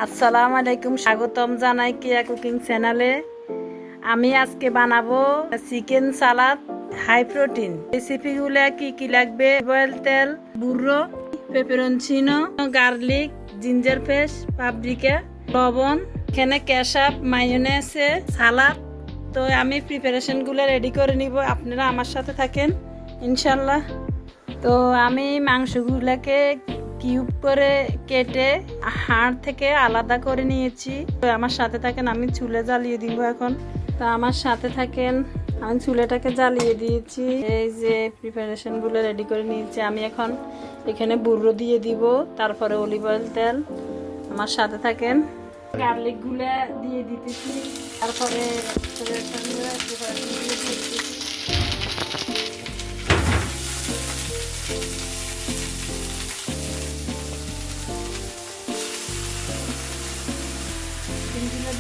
আসসালামু আলাইকুম, স্বাগতম জানাই কিয়া কুকিং চ্যানেলে। আমি আজকে বানাবো চিকেন সালাদ হাই প্রোটিন। রেসিপিগুলো কি কি লাগবে: বয়েল তেল, বুড়ো, পেপারোনচিনো, গার্লিক, জিঞ্জার পেস্ট, পাপরিকা, লবণ, এখানে কেশাপ, মায়োনেজ, সালাদ। তো আমি প্রিপারেশনগুলো রেডি করে নিব, আপনারা আমার সাথে থাকেন ইনশাল্লাহ। তো আমি মাংসগুলোকে কিউব করে কেটে হাড় থেকে আলাদা করে নিয়েছি। তো আমার সাথে থাকেন, আমি চুলে জ্বালিয়ে দিব এখন। তো আমার সাথে থাকেন, আমি চুলেটাকে জ্বালিয়ে দিয়েছি। এই যে প্রিপারেশনগুলো রেডি করে নিয়েছি। আমি এখন এখানে বুড়ো দিয়ে দিব, তারপরে অলিভ অয়েল, তেল। আমার সাথে থাকেন, গার্লিকগুলো দিয়ে দিতেছি, তারপরে প্রিপারেশনগুলো দিয়ে দিতেছি।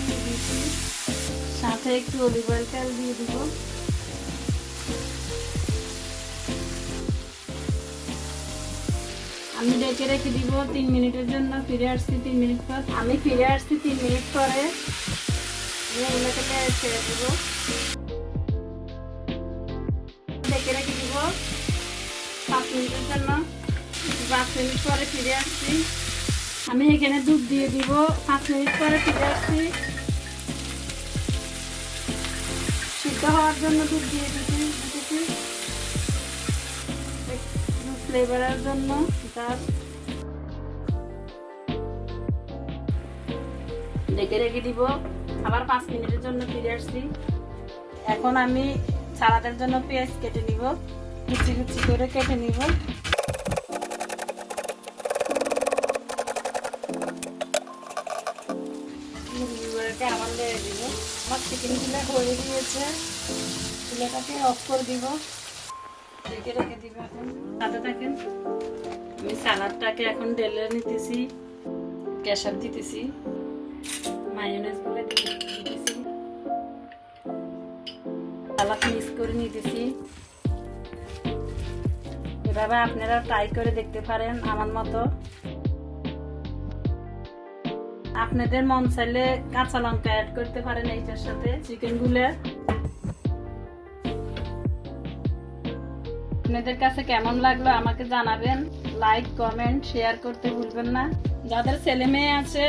দিয়ে দিয়েছি, সাথে একটু অলিভ অয়েল তেল দিয়ে দিব। আমি ডেকে রেখে দিব 3 মিনিটের জন্য। ফিরে আসছি 3 মিনিট পর। আমি ফিরে আসছি 3 মিনিট পরে। এগুলোকে ছেড়ে দিব, ডেকে রেখে দিব 5 মিনিটের জন্য। 5 মিনিট পরে ফিরে আসছি। আমি এখানে দুধ দিয়ে দিব। 5 মিনিট পরে ফিরে আসছি। সিদ্ধ হওয়ার জন্য দুধ দিয়ে দিতেছি ফ্লেভারের জন্য। ডেকে রেখে দিব, আবার 5 মিনিটের জন্য ফিরে আসছি। এখন আমি সালাদের জন্য পেঁয়াজ কেটে নিব, কুচি কুচি করে কেটে নিব। আবার লেগে দিব। আমার চিকেনগুলো হয়ে গিয়েছে, চুলাটাকে অফ করে দিব, ঢেকে রেখে দিব। এখন সাথে থাকেন, আমি সালাদটাকে এখন ঢেলে নিতেছি, কেশাপ দিতেছি, মায়োনেজগুলো দিতেছি, সালাদ মিক্স করে নিতেছি। এভাবে আপনারা ট্রাই করে দেখতে পারেন আমার মতো। আপনাদের মন চাইলে কাঁচা লঙ্কা অ্যাড করতে পারেন এইটার সাথে চিকেনগুলো। আপনাদের কাছে কেমন লাগলো আমাকে জানাবেন। লাইক, কমেন্ট, শেয়ার করতে ভুলবেন না। যাদের ছেলে মেয়ে আছে,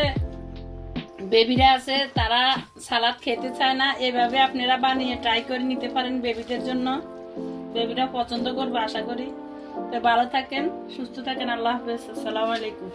বেবিরা আছে, তারা সালাদ খেতে চায় না, এভাবে আপনারা বানিয়ে ট্রাই করে নিতে পারেন বেবিদের জন্য। বেবিরা পছন্দ করবে আশা করি। তো ভালো থাকেন, সুস্থ থাকেন। আল্লাহ হাফেজ। আসসালামু আলাইকুম।